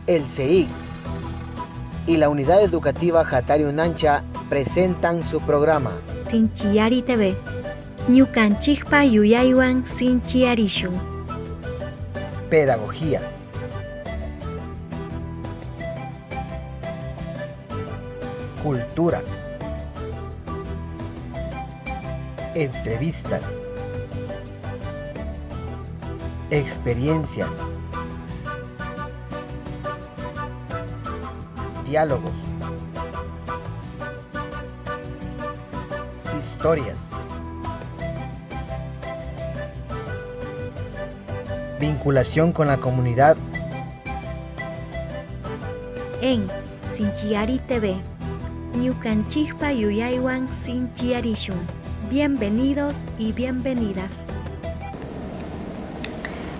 El CEIC y la Unidad Educativa Hatari Unancha presentan su programa Sinchiyari TV. Ñukanchikpa yuyaywan sinchiyarishun. Pedagogía, cultura, entrevistas, experiencias, diálogos, historias, vinculación con la comunidad. En Sinchiyari TV. Ñukanchikpa yuyaywan sinchiyarishun. Bienvenidos y bienvenidas.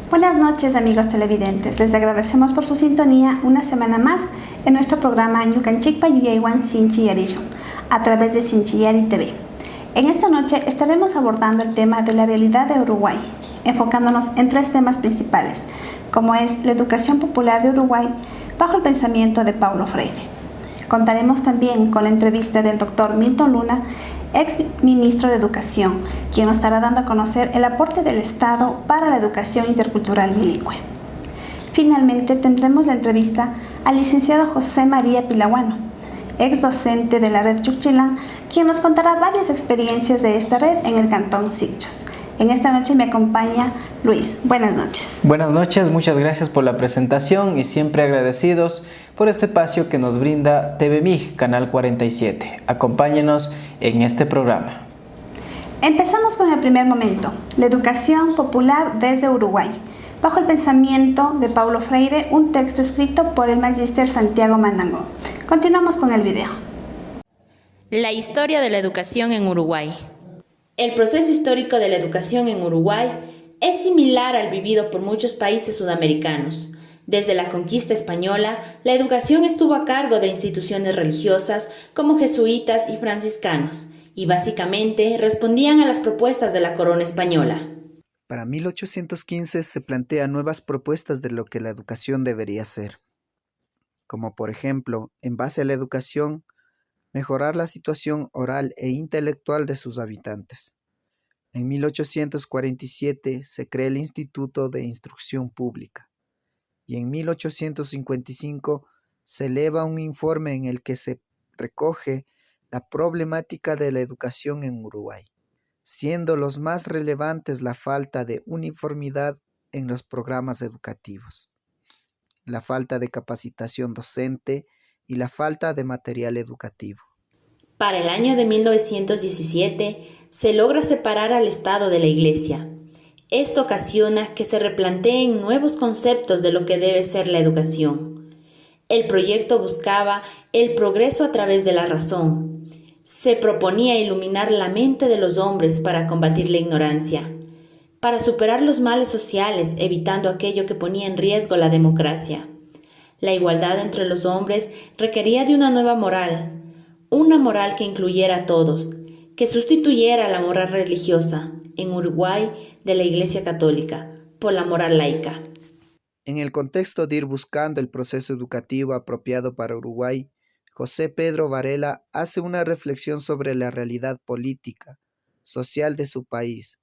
Buenas noches, amigos televidentes. Les agradecemos por su sintonía una semana más en nuestro programa Ñukanchikpa yuyaywan sinchiyarishun a través de Sinchiyari TV. En esta noche estaremos abordando el tema de la realidad de Uruguay, enfocándonos en tres temas principales, como es la educación popular de Uruguay bajo el pensamiento de Paulo Freire. Contaremos también con la entrevista del Dr. Milton Luna, ex ministro de Educación, quien nos estará dando a conocer el aporte del Estado para la educación intercultural bilingüe. Finalmente tendremos la entrevista al licenciado José María Pilaguano, ex docente de la red Chuchilán, quien nos contará varias experiencias de esta red en el cantón Sichos. En esta noche me acompaña Luis. Buenas noches. Buenas noches, muchas gracias por la presentación y siempre agradecidos por este espacio que nos brinda TVMIG, Canal 47. Acompáñenos en este programa. Empezamos con el primer momento, la educación popular desde Uruguay, bajo el pensamiento de Paulo Freire, un texto escrito por el magíster Santiago Mandango. Continuamos con el video. La historia de la educación en Uruguay. El proceso histórico de la educación en Uruguay es similar al vivido por muchos países sudamericanos. Desde la conquista española, la educación estuvo a cargo de instituciones religiosas como jesuitas y franciscanos, y básicamente respondían a las propuestas de la corona española. Para 1815 se plantean nuevas propuestas de lo que la educación debería ser, como por ejemplo, en base a la educación, mejorar la situación oral e intelectual de sus habitantes. En 1847 se crea el Instituto de Instrucción Pública y en 1855 se eleva un informe en el que se recoge la problemática de la educación en Uruguay, siendo los más relevantes la falta de uniformidad en los programas educativos, la falta de capacitación docente y la falta de material educativo. Para el año de 1917 se logra separar al Estado de la Iglesia. Esto ocasiona que se replanteen nuevos conceptos de lo que debe ser la educación. El proyecto buscaba el progreso a través de la razón. Se proponía iluminar la mente de los hombres para combatir la ignorancia, para superar los males sociales, evitando aquello que ponía en riesgo la democracia. La igualdad entre los hombres requería de una nueva moral, una moral que incluyera a todos, que sustituyera la moral religiosa, en Uruguay, de la Iglesia Católica, por la moral laica. En el contexto de ir buscando el proceso educativo apropiado para Uruguay, José Pedro Varela hace una reflexión sobre la realidad política, social de su país,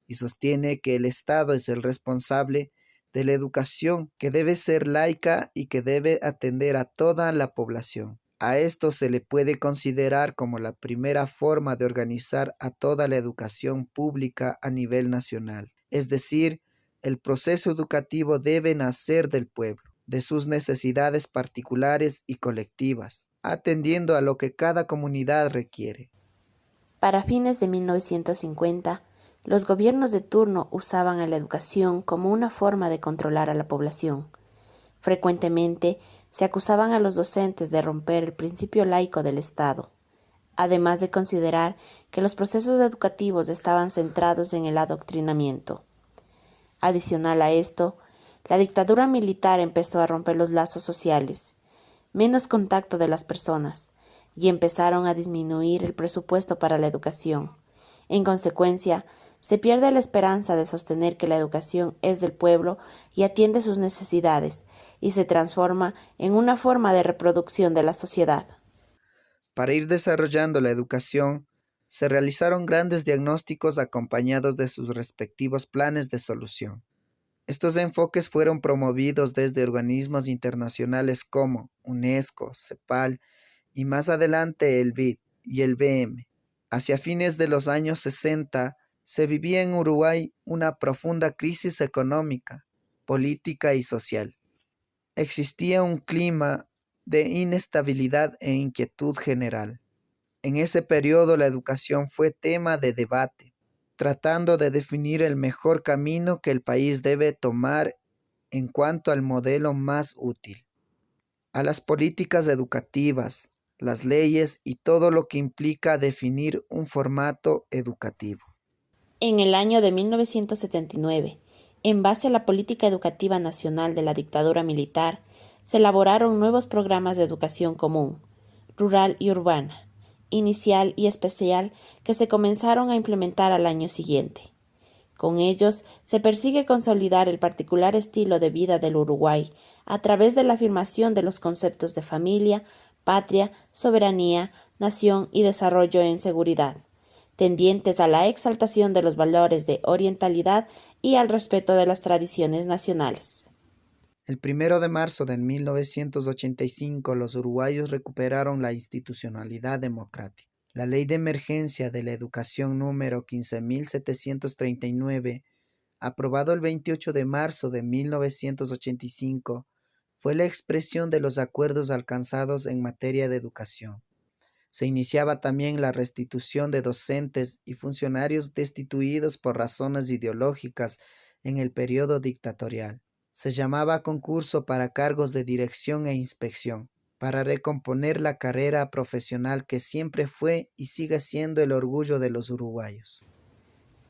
y sostiene que el Estado es el responsable de la educación, que debe ser laica y que debe atender a toda la población. A esto se le puede considerar como la primera forma de organizar a toda la educación pública a nivel nacional. Es decir, el proceso educativo debe nacer del pueblo, de sus necesidades particulares y colectivas, atendiendo a lo que cada comunidad requiere. Para fines de 1950, los gobiernos de turno usaban a la educación como una forma de controlar a la población. Frecuentemente se acusaban a los docentes de romper el principio laico del Estado, además de considerar que los procesos educativos estaban centrados en el adoctrinamiento. Adicional a esto, la dictadura militar empezó a romper los lazos sociales, menos contacto de las personas, y empezaron a disminuir el presupuesto para la educación. En consecuencia, se pierde la esperanza de sostener que la educación es del pueblo y atiende sus necesidades, y se transforma en una forma de reproducción de la sociedad. Para ir desarrollando la educación, se realizaron grandes diagnósticos acompañados de sus respectivos planes de solución. Estos enfoques fueron promovidos desde organismos internacionales como UNESCO, CEPAL y más adelante el BID y el BM. Hacia fines de los años 60, se vivía en Uruguay una profunda crisis económica, política y social. Existía un clima de inestabilidad e inquietud general. En ese periodo la educación fue tema de debate, tratando de definir el mejor camino que el país debe tomar en cuanto al modelo más útil, a las políticas educativas, las leyes y todo lo que implica definir un formato educativo. En el año de 1979, en base a la política educativa nacional de la dictadura militar, se elaboraron nuevos programas de educación común, rural y urbana, inicial y especial, que se comenzaron a implementar al año siguiente. Con ellos se persigue consolidar el particular estilo de vida del Uruguay a través de la afirmación de los conceptos de familia, patria, soberanía, nación y desarrollo en seguridad, tendientes a la exaltación de los valores de orientalidad y al respeto de las tradiciones nacionales. El 1 de marzo de 1985 los uruguayos recuperaron la institucionalidad democrática. La Ley de Emergencia de la Educación número 15.739, aprobado el 28 de marzo de 1985, fue la expresión de los acuerdos alcanzados en materia de educación. Se iniciaba también la restitución de docentes y funcionarios destituidos por razones ideológicas en el periodo dictatorial. Se llamaba concurso para cargos de dirección e inspección, para recomponer la carrera profesional que siempre fue y sigue siendo el orgullo de los uruguayos.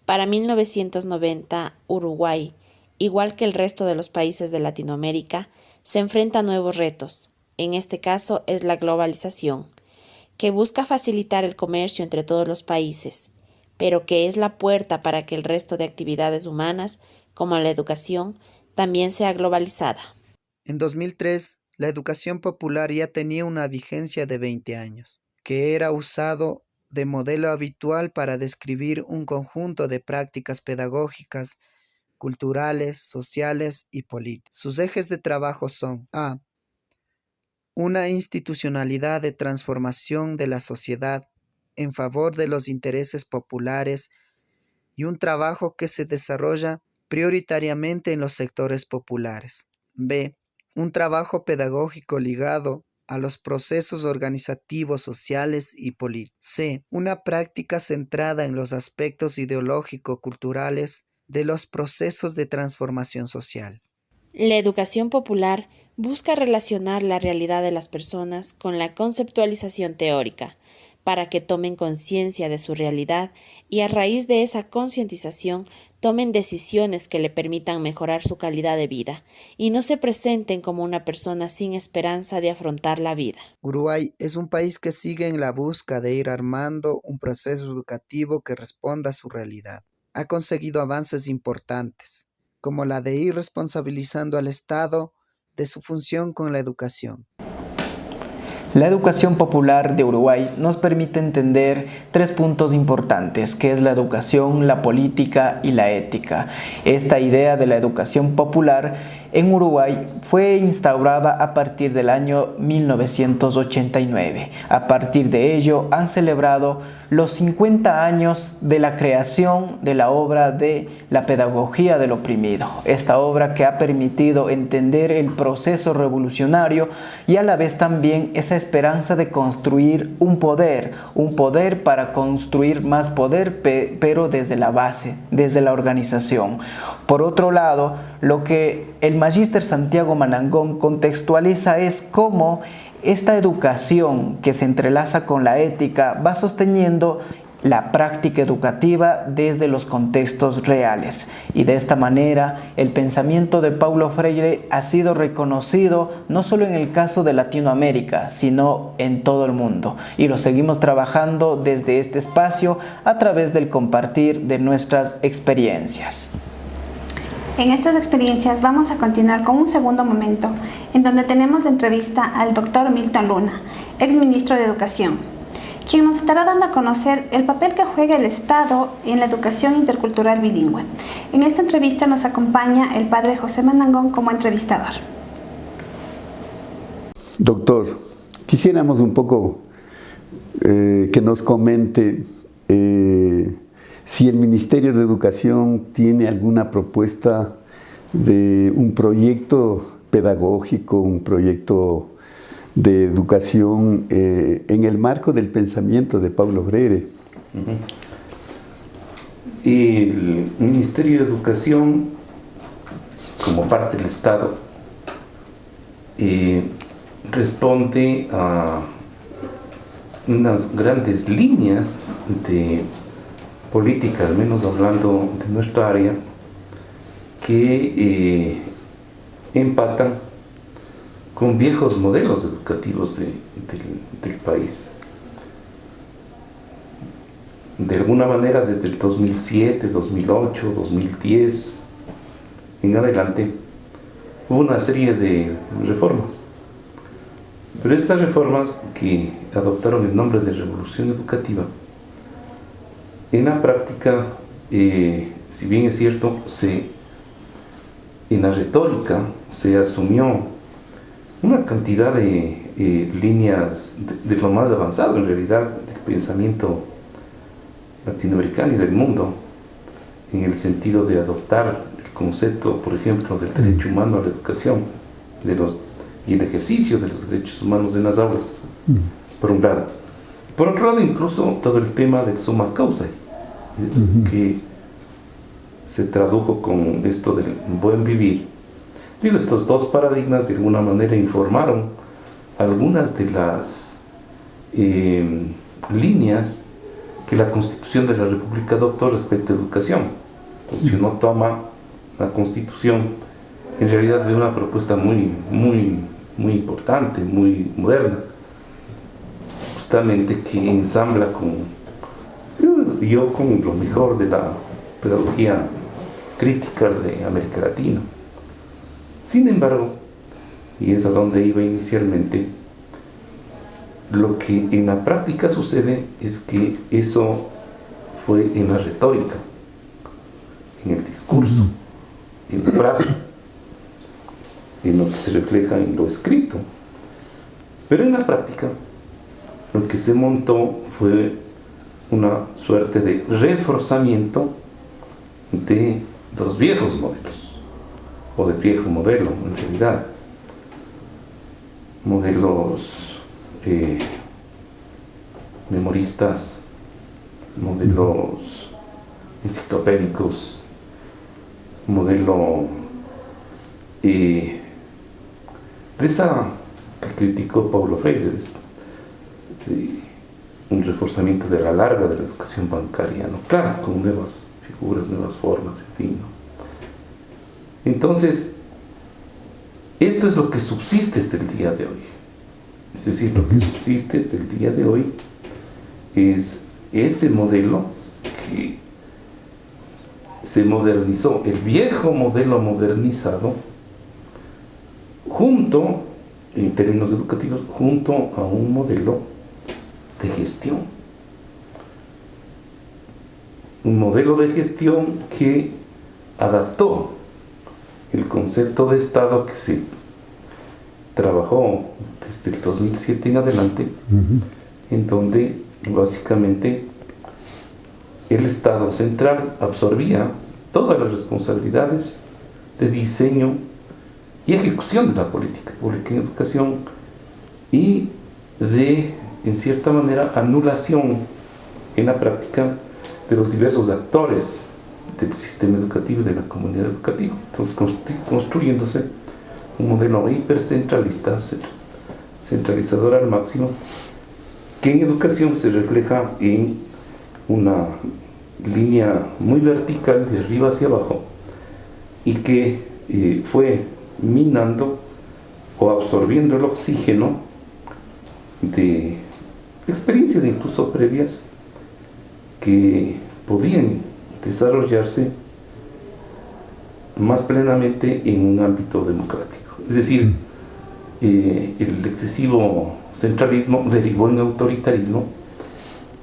Para 1990, Uruguay, igual que el resto de los países de Latinoamérica, se enfrenta a nuevos retos. En este caso es la globalización, que busca facilitar el comercio entre todos los países, pero que es la puerta para que el resto de actividades humanas, como la educación, también sea globalizada. En 2003, la educación popular ya tenía una vigencia de 20 años, que era usado de modelo habitual para describir un conjunto de prácticas pedagógicas, culturales, sociales y políticas. Sus ejes de trabajo son: A. Una institucionalidad de transformación de la sociedad en favor de los intereses populares y un trabajo que se desarrolla prioritariamente en los sectores populares. B. Un trabajo pedagógico ligado a los procesos organizativos, sociales y políticos. C. Una práctica centrada en los aspectos ideológico-culturales de los procesos de transformación social. La educación popular busca relacionar la realidad de las personas con la conceptualización teórica, para que tomen conciencia de su realidad y a raíz de esa concientización tomen decisiones que le permitan mejorar su calidad de vida y no se presenten como una persona sin esperanza de afrontar la vida. Uruguay es un país que sigue en la busca de ir armando un proceso educativo que responda a su realidad. Ha conseguido avances importantes, como la de ir responsabilizando al Estado de su función con la educación. La educación popular de Uruguay nos permite entender 3 puntos importantes, que es la educación, la política y la ética. Esta idea de la educación popular en Uruguay fue instaurada a partir del año 1989. A partir de ello han celebrado los 50 años de la creación de la obra de La pedagogía del oprimido. Esta obra que ha permitido entender el proceso revolucionario y a la vez también esa esperanza de construir un poder para construir más poder, pero desde la base, desde la organización. Por otro lado, lo que el Magíster Santiago Manangón contextualiza es cómo esta educación que se entrelaza con la ética va sosteniendo la práctica educativa desde los contextos reales. Y de esta manera, el pensamiento de Paulo Freire ha sido reconocido no solo en el caso de Latinoamérica, sino en todo el mundo. Y lo seguimos trabajando desde este espacio a través del compartir de nuestras experiencias. En estas experiencias vamos a continuar con un segundo momento, en donde tenemos la entrevista al doctor Milton Luna, exministro de Educación, quien nos estará dando a conocer el papel que juega el Estado en la educación intercultural bilingüe. En esta entrevista nos acompaña el padre José Manangón como entrevistador. Doctor, quisiéramos un poco que nos comente si el Ministerio de Educación tiene alguna propuesta de un proyecto pedagógico, un proyecto de educación en el marco del pensamiento de Paulo Freire. El Ministerio de Educación, como parte del Estado, responde a unas grandes líneas de política, al menos hablando de nuestra área, que empatan con viejos modelos educativos del país. De alguna manera, desde el 2007, 2008, 2010 en adelante, hubo una serie de reformas. Pero estas reformas, que adoptaron el nombre de Revolución Educativa, en la práctica, si bien es cierto, en la retórica se asumió una cantidad de líneas de lo más avanzado, en realidad, del pensamiento latinoamericano y del mundo, en el sentido de adoptar el concepto, por ejemplo, del derecho humano a la educación y el ejercicio de los derechos humanos en las aulas, por un lado. Por otro lado, incluso todo el tema del summa causa, que se tradujo con esto del buen vivir. Digo, estos dos paradigmas de alguna manera informaron algunas de las líneas que la Constitución de la República adoptó respecto a educación. Entonces, si uno toma la Constitución, en realidad ve una propuesta muy importante, muy moderna, justamente que ensambla con lo mejor de la pedagogía crítica de América Latina. Sin embargo, y es a donde iba inicialmente, lo que en la práctica sucede es que eso fue en la retórica, en el discurso, en la frase, en lo que se refleja en lo escrito. Pero en la práctica, lo que se montó fue una suerte de reforzamiento de los viejos modelos, o de viejo modelo, en realidad. Modelos memoristas, modelos enciclopédicos, modelo de esa que criticó Paulo Freire, de un reforzamiento de la larga de la educación bancaria, ¿no? Claro, con nuevas figuras, nuevas formas, en fin, ¿no? Entonces, esto es lo que subsiste hasta el día de hoy. Es decir, lo que subsiste hasta el día de hoy es ese modelo que se modernizó, el viejo modelo modernizado, junto, en términos educativos, junto a un modelo de gestión. Un modelo de gestión que adaptó el concepto de Estado que se trabajó desde el 2007 en adelante, en donde básicamente el Estado central absorbía todas las responsabilidades de diseño y ejecución de la política pública en educación y de, en cierta manera, anulación en la práctica de los diversos actores del sistema educativo y de la comunidad educativa. Entonces, construyéndose un modelo hipercentralista, centralizador al máximo, que en educación se refleja en una línea muy vertical de arriba hacia abajo y que fue minando o absorbiendo el oxígeno de experiencias incluso previas que podían desarrollarse más plenamente en un ámbito democrático. Es decir, el excesivo centralismo derivó en autoritarismo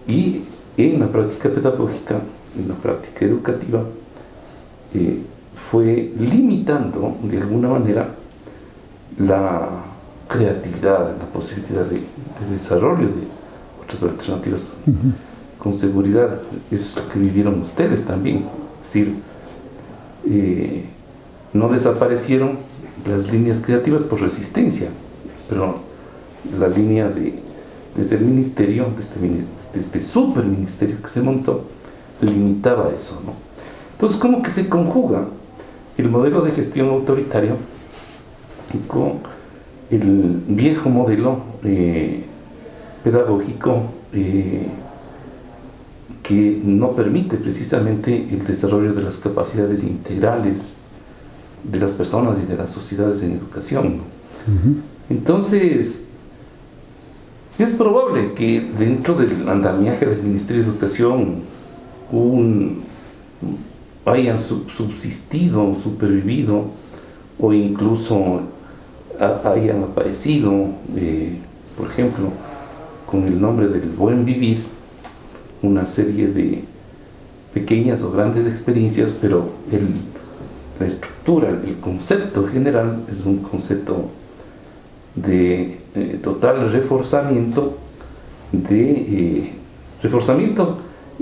y en la práctica pedagógica, en la práctica educativa, fue limitando de alguna manera la creatividad, la posibilidad de desarrollo de otras alternativas. Con seguridad es lo que vivieron ustedes también. Es decir, no desaparecieron las líneas creativas por resistencia, pero la línea desde el ministerio, desde este superministerio que se montó, limitaba eso, ¿no? Entonces, ¿cómo que se conjuga el modelo de gestión autoritario con el viejo modelo pedagógico que no permite precisamente el desarrollo de las capacidades integrales de las personas y de las sociedades en educación, ¿no? Entonces, es probable que dentro del andamiaje del Ministerio de Educación hayan subsistido, supervivido o incluso hayan aparecido, por ejemplo, con el nombre del buen vivir, una serie de pequeñas o grandes experiencias, pero la estructura, el concepto general es un concepto de total reforzamiento,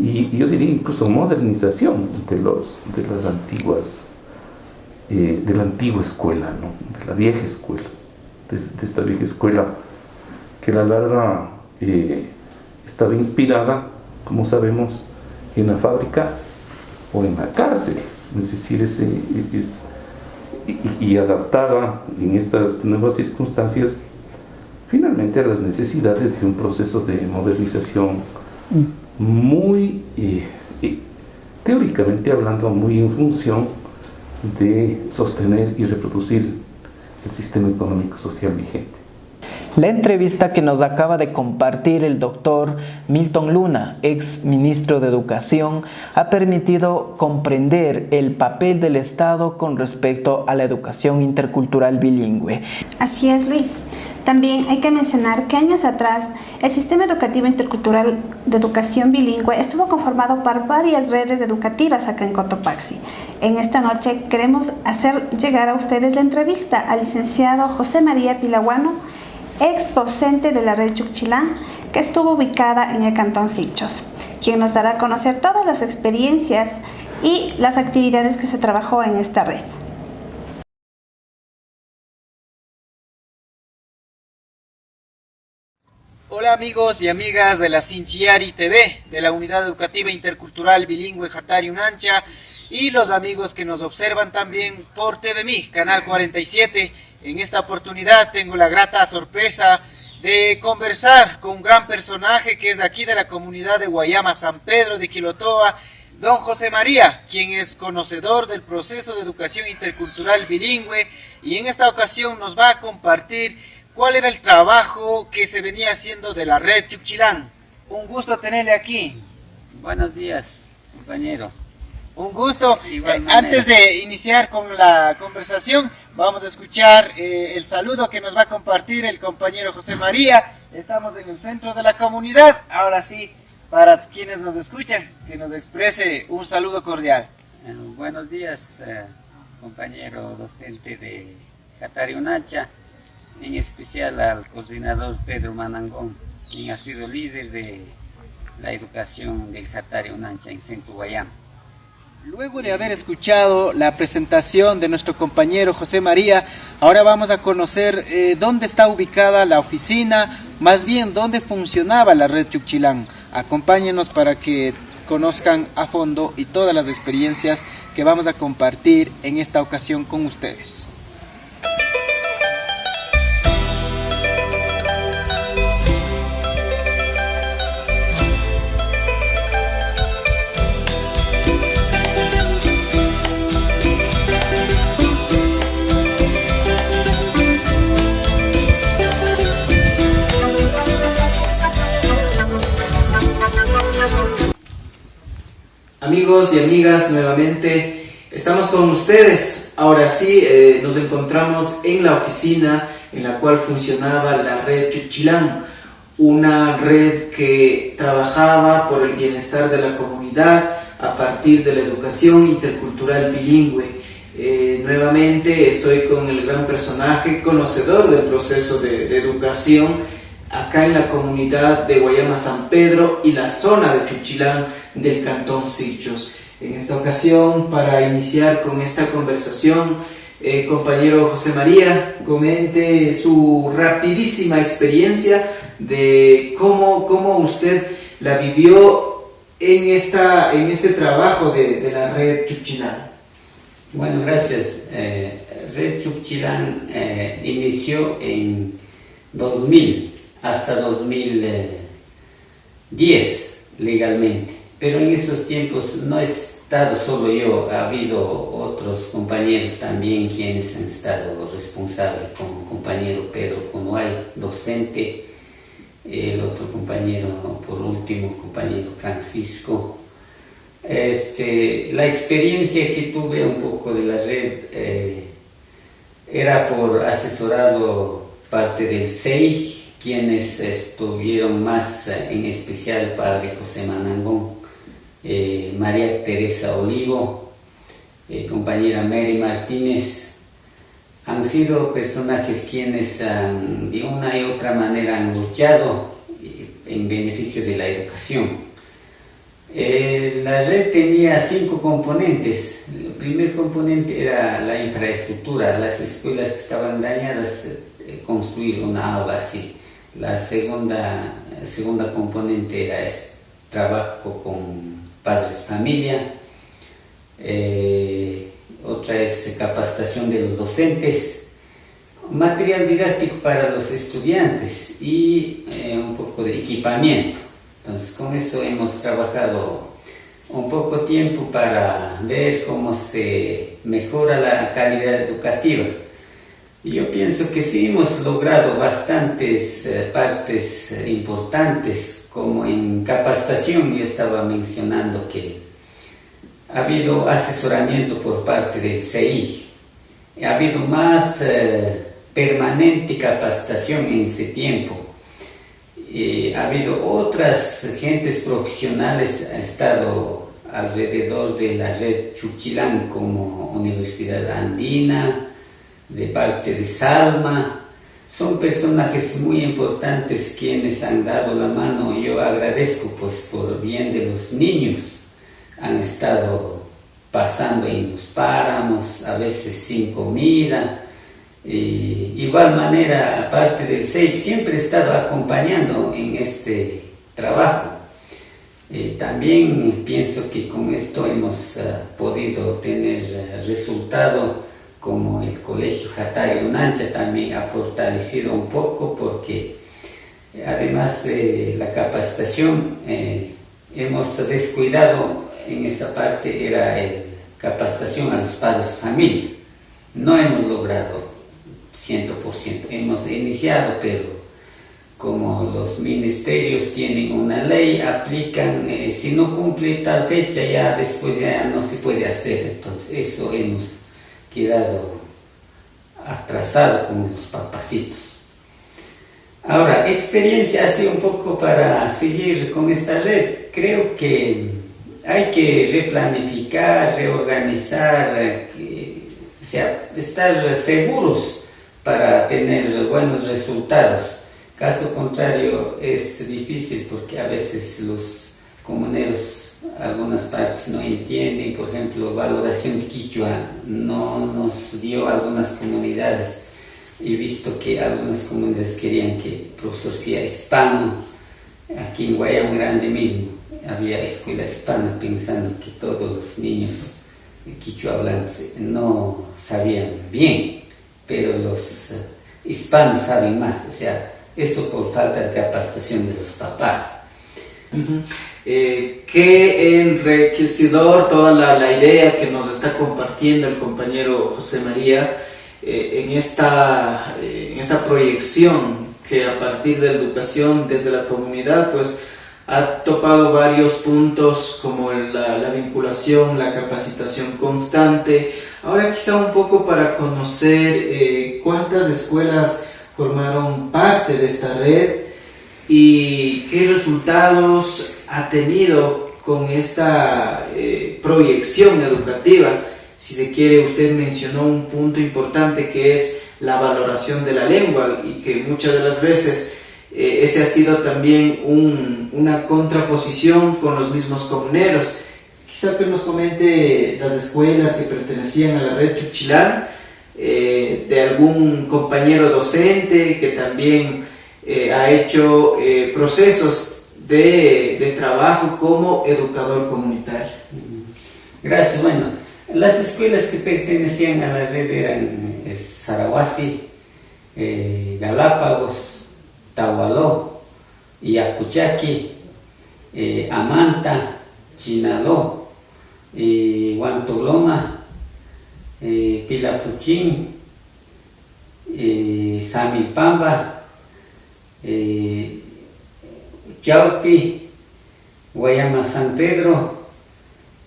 y yo diría incluso modernización de la antigua escuela, ¿no? De la vieja escuela, de esta vieja escuela que a la larga estaba inspirada, como sabemos, en la fábrica o en la cárcel, es decir, y adaptada en estas nuevas circunstancias finalmente a las necesidades de un proceso de modernización muy, teóricamente hablando, muy en función de sostener y reproducir el sistema económico social vigente. La entrevista que nos acaba de compartir el doctor Milton Luna, ex ministro de Educación, ha permitido comprender el papel del Estado con respecto a la educación intercultural bilingüe. Así es, Luis. También hay que mencionar que años atrás el sistema educativo intercultural de educación bilingüe estuvo conformado por varias redes educativas acá en Cotopaxi. En esta noche queremos hacer llegar a ustedes la entrevista al licenciado José María Pilaguano, ex docente de la red Chuquchilán, que estuvo ubicada en el Cantón Silchos, quien nos dará a conocer todas las experiencias y las actividades que se trabajó en esta red. Hola amigos y amigas de la Sinchiari TV, de la Unidad Educativa Intercultural Bilingüe Hatari Unancha, y los amigos que nos observan también por TVMI, Canal 47. En esta oportunidad tengo la grata sorpresa de conversar con un gran personaje que es de aquí de la comunidad de Guayama, San Pedro de Quilotoa, don José María, quien es conocedor del proceso de educación intercultural bilingüe, y en esta ocasión nos va a compartir cuál era el trabajo que se venía haciendo de la red Chuquchilán. Un gusto tenerle aquí. Buenos días, compañero. Un gusto. Antes de iniciar con la conversación, vamos a escuchar el saludo que nos va a compartir el compañero José María. Estamos en el centro de la comunidad. Ahora sí, para quienes nos escuchan, que nos exprese un saludo cordial. Buenos días, compañero docente de Hatari Unancha, en especial al coordinador Pedro Manangón, quien ha sido líder de la educación del Hatari Unancha en Centro Guayama. Luego de haber escuchado la presentación de nuestro compañero José María, ahora vamos a conocer dónde está ubicada la oficina, más bien dónde funcionaba la red Chuquchilán. Acompáñenos para que conozcan a fondo y todas las experiencias que vamos a compartir en esta ocasión con ustedes. Amigos y amigas, nuevamente Estamos con ustedes. Ahora sí, nos encontramos en la oficina en la cual funcionaba la red Chuchilán, una red que trabajaba por el bienestar de la comunidad a partir de la educación intercultural bilingüe. Nuevamente estoy con el gran personaje, conocedor del proceso de educación acá en la comunidad de Guayama San Pedro y la zona de Chuchilán del Cantón Sichos. En esta ocasión, para iniciar con esta conversación, compañero José María, comente su rapidísima experiencia de cómo usted la vivió en este trabajo de la red Chuchilán. Bueno, gracias. Red Chuchilán inició en 2000 hasta 2010 legalmente, pero en esos tiempos no he estado solo yo, ha habido otros compañeros también quienes han estado responsables, como compañero Pedro Conuay, docente, el otro compañero, por último, compañero Francisco. La experiencia que tuve un poco de la red era por asesorado parte del SEI, quienes estuvieron más, en especial padre José Manangón, María Teresa Olivo, compañera Mary Martínez. Han sido personajes quienes de una y otra manera han luchado en beneficio de la educación. La red tenía 5 componentes. El primer componente era la infraestructura, las escuelas que estaban dañadas, construir una aula así. La segunda componente era trabajo con padres de familia. Otra es capacitación de los docentes, material didáctico para los estudiantes y un poco de equipamiento. Entonces, con eso hemos trabajado un poco tiempo para ver cómo se mejora la calidad educativa. Y yo pienso que sí hemos logrado bastantes partes importantes, como en capacitación. Yo estaba mencionando que ha habido asesoramiento por parte del CEI, ha habido más permanente capacitación en ese tiempo. Ha habido otras gentes profesionales, ha estado alrededor de la red Chuchilán, como Universidad Andina, de parte de Salma. Son personajes muy importantes quienes han dado la mano. Yo agradezco, pues, por bien de los niños. Han estado pasando en los páramos, a veces sin comida. Igual manera, aparte del SEIP, siempre he estado acompañando en este trabajo. También pienso que con esto hemos podido tener resultado, como el Colegio Hatari Unancha también ha fortalecido un poco, porque además de la capacitación hemos descuidado en esa parte, era la capacitación a los padres de familia. No hemos logrado 100%, hemos iniciado, pero como los ministerios tienen una ley, aplican, si no cumple tal fecha, ya después ya no se puede hacer. Entonces eso hemos quedado atrasado con los papacitos. Ahora, experiencia así un poco para seguir con esta red. Creo que hay que replanificar, reorganizar, o sea, estar seguros para tener buenos resultados. Caso contrario es difícil, porque a veces los comuneros algunas partes no entienden. Por ejemplo, valoración de Quichua no nos dio a algunas comunidades. He visto que algunas comunidades querían que el profesor sea hispano. Aquí en Guayama Grande mismo había escuela hispana, pensando que todos los niños quichua hablantes no sabían bien, pero los hispanos saben más. O sea, eso por falta de capacitación de los papás. Qué enriquecedor toda la idea que nos está compartiendo el compañero José María en esta proyección que a partir de la educación desde la comunidad pues ha topado varios puntos como la vinculación, la capacitación constante. Ahora quizá un poco para conocer cuántas escuelas formaron parte de esta red y qué resultados ha tenido con esta proyección educativa. Si se quiere, usted mencionó un punto importante que es la valoración de la lengua y que muchas de las veces ese ha sido también una contraposición con los mismos comuneros. Quizá que nos comente las escuelas que pertenecían a la red Chuchilán, de algún compañero docente que también ha hecho procesos de trabajo como educador comunitario. Gracias. Bueno, las escuelas que pertenecían a la red eran Sarahuasi, Galápagos, Tahualó, Yacuchaqui, Amanta, Chinaló, Huantoloma, Pilapuchín, Samilpamba, Chaupi, Guayama San Pedro,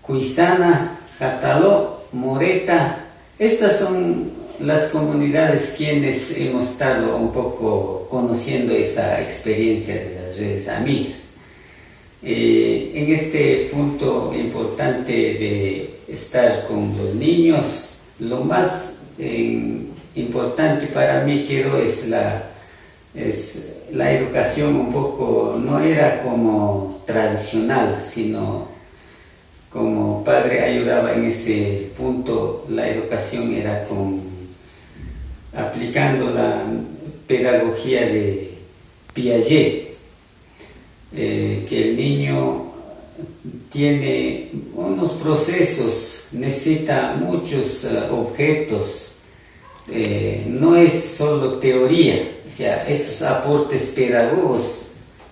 Cuizana, Cataló, Moreta. Estas son las comunidades quienes hemos estado un poco conociendo esa experiencia de las redes amigas. En este punto importante de estar con los niños, lo más importante para mí es la educación un poco, no era como tradicional, sino como padre ayudaba en ese punto. La educación era aplicando la pedagogía de Piaget, que el niño tiene unos procesos, necesita muchos objetos, no es solo teoría, o sea, esos aportes pedagógicos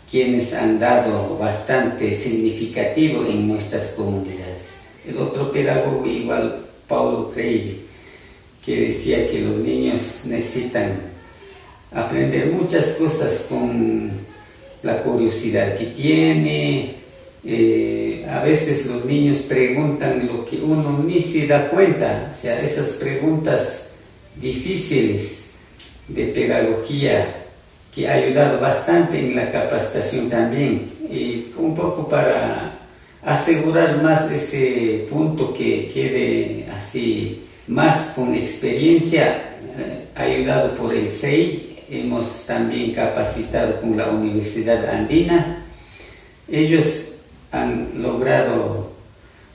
quienes han dado bastante significativo en nuestras comunidades. El otro pedagogo, igual Paulo Freire, que decía que los niños necesitan aprender muchas cosas con la curiosidad que tiene. A veces los niños preguntan lo que uno ni se da cuenta, o sea, esas preguntas difíciles de pedagogía que ha ayudado bastante en la capacitación también, y un poco para asegurar más ese punto que quede así más con experiencia, ayudado por el CEI. Hemos también capacitado con la Universidad Andina. Ellos han logrado,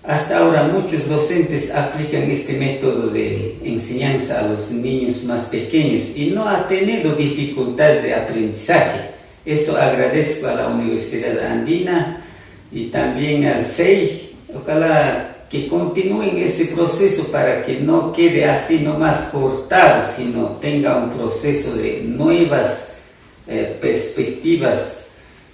hasta ahora muchos docentes aplican este método de enseñanza a los niños más pequeños y no ha tenido dificultad de aprendizaje. Eso agradezco a la Universidad Andina y también al CEI. Ojalá que continúen ese proceso para que no quede así nomás cortado, sino tenga un proceso de nuevas perspectivas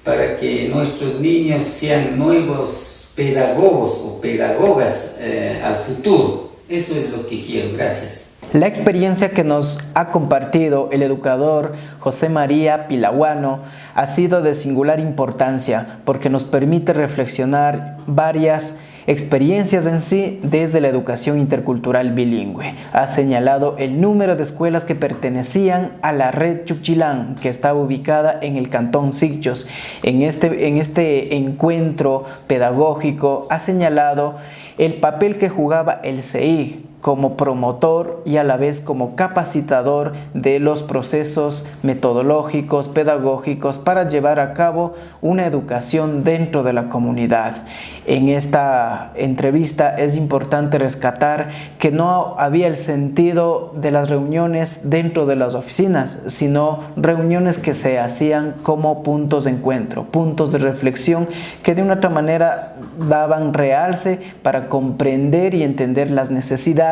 para que nuestros niños sean nuevos pedagogos o pedagogas al futuro. Eso es lo que quiero. Gracias. La experiencia que nos ha compartido el educador José María Pilahuano ha sido de singular importancia porque nos permite reflexionar varias experiencias en sí desde la educación intercultural bilingüe. Ha señalado el número de escuelas que pertenecían a la red Chuchilán, que estaba ubicada en el cantón Sicchos. En este encuentro pedagógico ha señalado el papel que jugaba el CEI como promotor y a la vez como capacitador de los procesos metodológicos, pedagógicos para llevar a cabo una educación dentro de la comunidad. En esta entrevista es importante rescatar que no había el sentido de las reuniones dentro de las oficinas, sino reuniones que se hacían como puntos de encuentro, puntos de reflexión que de una otra manera daban realce para comprender y entender las necesidades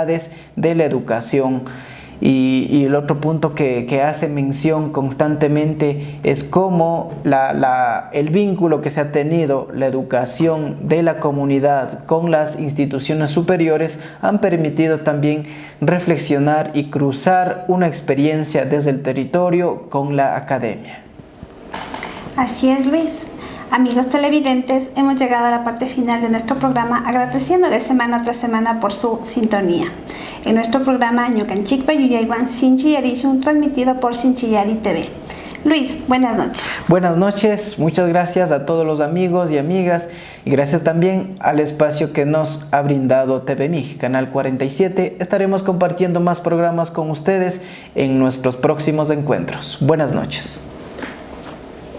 de la educación. Y el otro punto que hace mención constantemente es cómo el vínculo que se ha tenido, la educación de la comunidad con las instituciones superiores han permitido también reflexionar y cruzar una experiencia desde el territorio con la academia. Así es, Luis. Amigos televidentes, hemos llegado a la parte final de nuestro programa agradeciéndoles semana tras semana por su sintonía. En nuestro programa Ñukanchikpa Yuyaywan Sinchiyarishun, transmitido por Sinchiyari TV. Luis, buenas noches. Buenas noches, muchas gracias a todos los amigos y amigas y gracias también al espacio que nos ha brindado TVMIG, Canal 47. Estaremos compartiendo más programas con ustedes en nuestros próximos encuentros. Buenas noches.